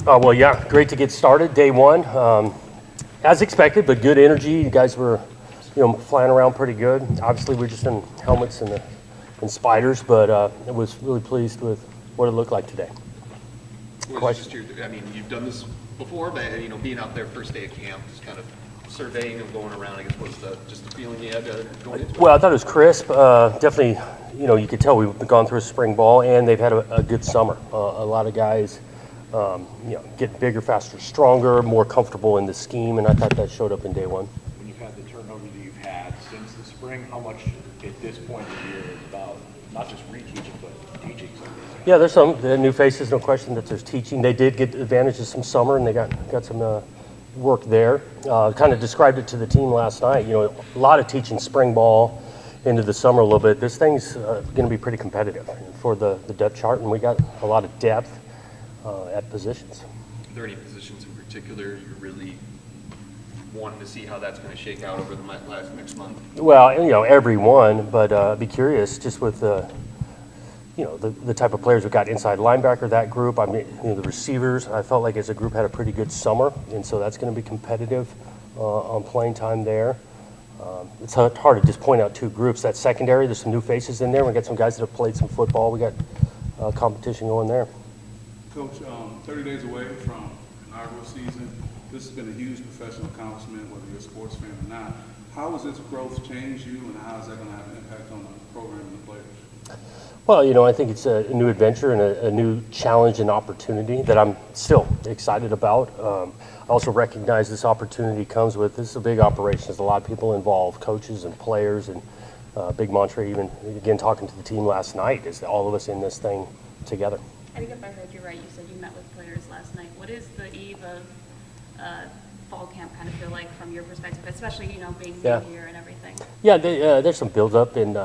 Well, yeah, great to get started. Day one, as expected, but good energy. You guys were, flying around pretty good. Obviously, we're just in helmets and spiders, but I was really pleased with what it looked like today. You've done this before, but being out there first day of camp, just kind of surveying and going around. I guess what's just the feeling you had going into it? Well, I thought it was crisp. Definitely, you could tell we've gone through a spring ball, and they've had a good summer. A lot of guys. Getting bigger, faster, stronger, more comfortable in the scheme, and I thought that showed up in day one. When you've had the turnover that you've had since the spring, how much at this point of the year is about not just reteaching, but teaching some of these guys? Yeah, there's some new faces, no question that there's teaching. They did get advantage of some summer, and they got some work there. Kind of described it to the team last night. A lot of teaching spring ball into the summer a little bit. This thing's going to be pretty competitive for the depth chart, and we got a lot of depth at positions. Are there any positions in particular you're really wanting to see how that's going to shake out over the next month? Well, every one, but I'd be curious just with the type of players we've got inside linebacker, that group. The receivers, I felt like as a group had a pretty good summer, and so that's going to be competitive on playing time there. It's hard to just point out two groups. That secondary, there's some new faces in there. We got some guys that have played some football. We got competition going there. Coach, 30 days away from inaugural season, this has been a huge professional accomplishment, whether you're a sports fan or not. How has this growth changed you, and how is that going to have an impact on the program and the players? Well, I think it's a new adventure and a new challenge and opportunity that I'm still excited about. I also recognize this opportunity comes with, this is a big operation. There's a lot of people involved, coaches and players, and big mantra, even, again, talking to the team last night, is all of us in this thing together. I think if I heard you right, you said you met with players last night. What is the eve of fall camp kind of feel like from your perspective, especially, being new here and everything? Yeah, there's some build-up, and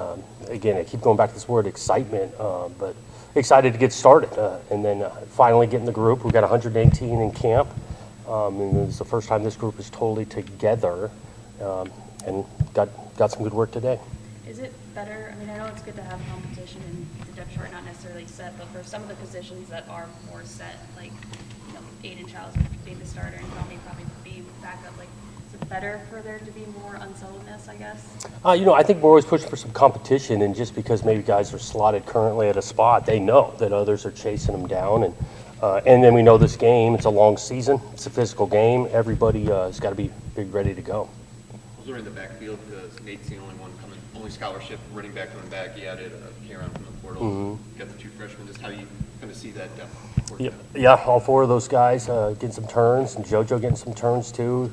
again, I keep going back to this word excitement, but excited to get started, and then finally get in the group. We've got 118 in camp, and it's the first time this group is totally together, and got some good work today. Is it better? I know it's good to have competition and the depth chart not necessarily set, but for some of the positions that are more set, like Aiden Childs being the starter and Tommy probably being backup, is it better for there to be more unsettledness, I guess? I think we're always pushing for some competition, and just because maybe guys are slotted currently at a spot, they know that others are chasing them down, and then we know this game. It's a long season. It's a physical game. Everybody has got to be ready to go. Was there in the backfield because Nate's the only one coming, only scholarship running back. He added Jaron from the portal. Mm-hmm. Got the two freshmen. Just how you kind of see that depth? Yeah, all four of those guys getting some turns, and JoJo getting some turns too.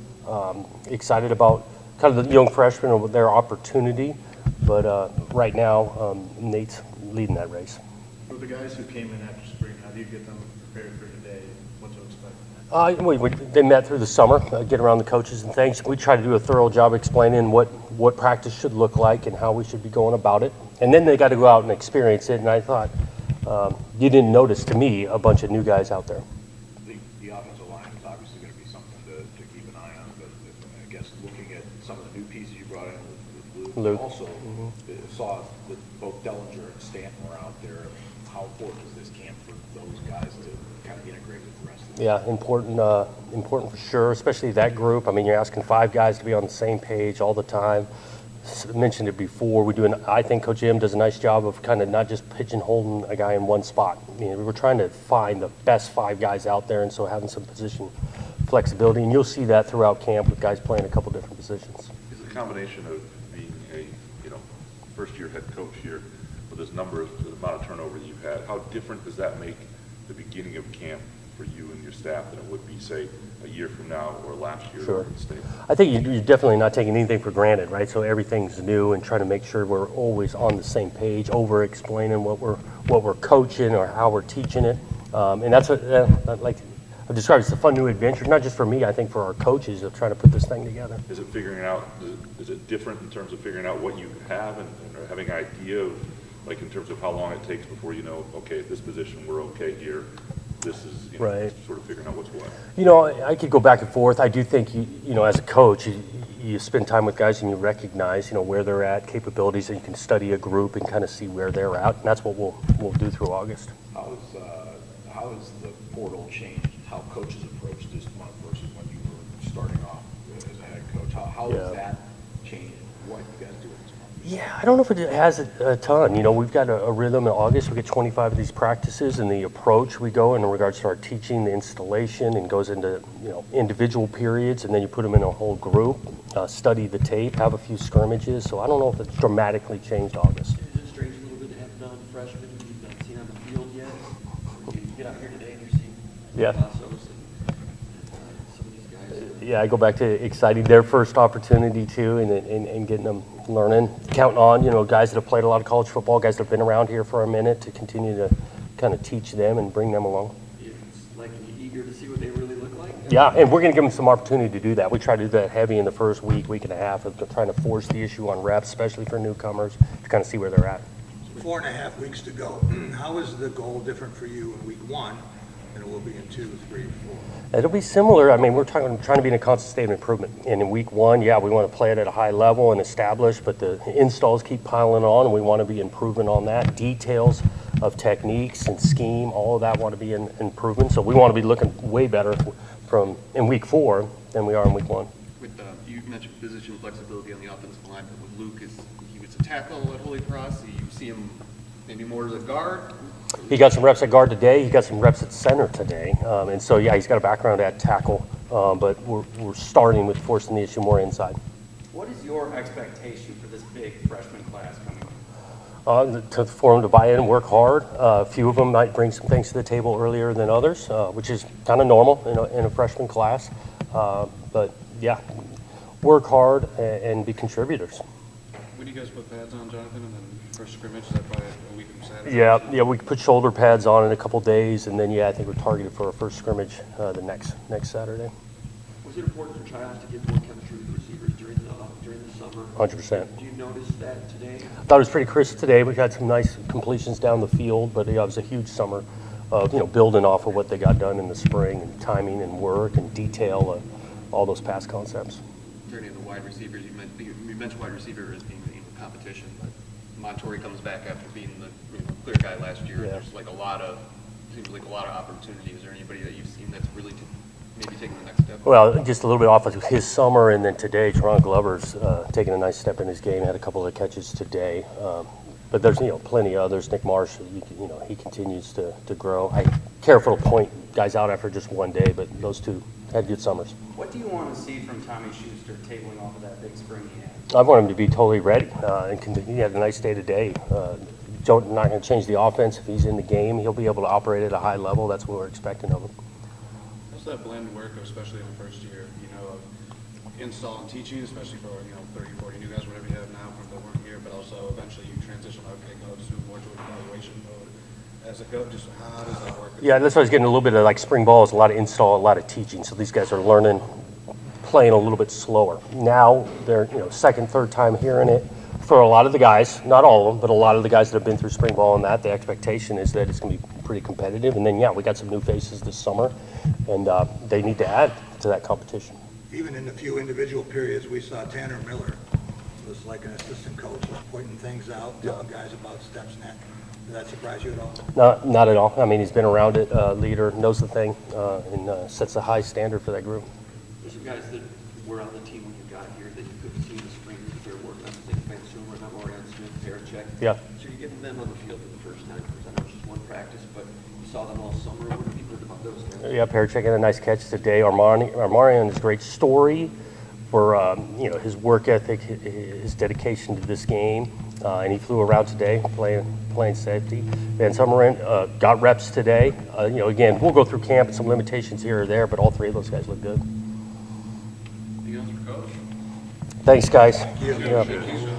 Excited about kind of the young freshmen and their opportunity, but right now Nate's leading that race. For the guys who came in after spring, how do you get them prepared for today? What to expect? They met through the summer, get around the coaches and things. We try to do a thorough job explaining what practice should look like and how we should be going about it. And then they got to go out and experience it, and I thought, you didn't notice, to me, a bunch of new guys out there. The offensive line is obviously going to be something to keep an eye on, but I guess looking at some of the new pieces you brought in with Luke. Also saw that both Dellinger and Stanton were out there. How important is this camp for those guys to kind of integrate with the rest of them? Yeah, important for sure, especially that group. You're asking five guys to be on the same page all the time. Mentioned it before. I think Coach M does a nice job of kind of not just pigeonholing a guy in one spot. We're trying to find the best five guys out there, and so having some position flexibility, and you'll see that throughout camp with guys playing a couple different positions. Is it a combination of being a first-year head coach here with the amount of turnover that you've had? How different does that make the beginning of camp for you and your staff than it would be, say, a year from now or last year? Sure. At State? I think you're definitely not taking anything for granted, right? So everything's new, and trying to make sure we're always on the same page, over-explaining what we're coaching or how we're teaching it. And that's what, like I've described, it's a fun new adventure, not just for me, I think for our coaches of trying to put this thing together. Is it different in terms of figuring out what you have and having an idea of, like, in terms of how long it takes before you know, okay, at this position we're okay here, this is right. Sort of figuring out what's what? I could go back and forth. I do think, as a coach, you spend time with guys and you recognize, where they're at, capabilities, and you can study a group and kind of see where they're at, and that's what we'll do through August. How is the portal changed how coaches approach this month versus when you were starting off as a head coach? How Yeah. has that changed? What you guys do this month? Yeah, I don't know if it has a ton. You know, we've got a rhythm in August. We get 25 of these practices, and the approach we go in regards to our teaching, the installation, and goes into, you know, individual periods, and then you put them in a whole group, study the tape, have a few scrimmages. So I don't know if it's dramatically changed August. Is it strange a little bit to have non-freshmen you've not seen on the field yet? Or you get out here today and you're seeing Yeah. Lassos and some of these guys. Yeah, I go back to exciting their first opportunity too, and getting them learning, counting on, you know, guys that have played a lot of college football, guys that have been around here for a minute to continue to kind of teach them and bring them along. It's like you're eager to see what they really look like. Yeah, and we're going to give them some opportunity to do that. We try to do that heavy in the first week and a half of trying to force the issue on reps, especially for newcomers, to kind of see where they're at. 4.5 weeks to go. How is the goal different for you in week 1 than it will be in 2, 3, 4? It'll be similar. I mean, we're trying to be in a constant state of improvement. And in week 1, yeah, we want to play it at a high level and establish, but the installs keep piling on, and we want to be improving on that. Details of techniques and scheme, all of that want to be in improvement. So we want to be looking way better from in week 4 than we are in week 1. With, you mentioned position flexibility on the offensive line, but with Luke, he was a tackle at Holy Cross. You see him maybe more as a guard. He got some reps at guard today. He got some reps at center today. And so, yeah, he's got a background at tackle, but we're starting with forcing the issue more inside. What is your expectation for this big freshman class coming up? For them to buy in and work hard. A few of them might bring some things to the table earlier than others, which is kind of normal in a freshman class. But, yeah, work hard and be contributors. When do you guys put pads on, Jonathan, and then first scrimmage, is that probably a week from Saturday? Yeah, we put shoulder pads on in a couple days, and then, yeah, I think we're targeted for our first scrimmage the next Saturday. Was it important for Chiles to get more chemistry with the receivers during the summer? 100%. Do you notice that today? I thought it was pretty crisp today. We had some nice completions down the field, but yeah, it was a huge summer of, you know, building off of what they got done in the spring, and timing and work and detail and all those past concepts. Is there any of the wide receivers, you mentioned wide receiver as being the competition, but Montori comes back after being the clear guy last year. Yeah. There's seems like a lot of opportunity. Is there anybody that you've seen that's really maybe taking the next step? Well, just a little bit off of his summer, and then today, Jaron Glover's taking a nice step in his game. Had a couple of catches today, but there's plenty of others. Nick Marsh, he continues to grow. Careful to point guys out after just one day, but those two had good summers. What do you want to see from Tommy Schuster tabling off of that big spring he had? I want him to be totally ready and continue. He had a nice day today. Not going to change the offense if he's in the game. He'll be able to operate at a high level. That's what we're expecting of him. How's that blend work, especially in the first year, of install and teaching, especially for, 30, 40 new guys, whatever you have now from that weren't here, but also eventually you transition, okay, go to more to an evaluation mode as a coach. Just how does that work? Yeah, that's why I was getting a little bit of like spring ball is a lot of install, a lot of teaching. So these guys are learning, playing a little bit slower. Now they're, second, third time hearing it. For a lot of the guys, not all of them, but a lot of the guys that have been through spring ball and that, the expectation is that it's going to be pretty competitive. And then, yeah, we got some new faces this summer, and they need to add to that competition. Even in the few individual periods, we saw Tanner Miller was like an assistant coach, was pointing things out, telling guys about steps and that. Did that surprise you at all? Not at all. I mean, he's been around it, leader, knows the thing, and sets a high standard for that group. There's some guys that were on the team when you got here that you couldn't see in the spring because they were working on things, Van Sumer, Memorial Smith, Parachek. Yeah. So you're getting them on the field for the first time, because I know it's just one practice, but you saw them all summer. What have you heard about those guys? Yeah, Parachek had a nice catch today. Armarian is a great story for his work ethic, his dedication to this game, and he flew around today playing safety. Van Sumeren got reps today. Again, we'll go through camp and some limitations here or there, but all three of those guys look good. Anything else for Coach? Thanks, guys. Thank you. Yeah. Thank you.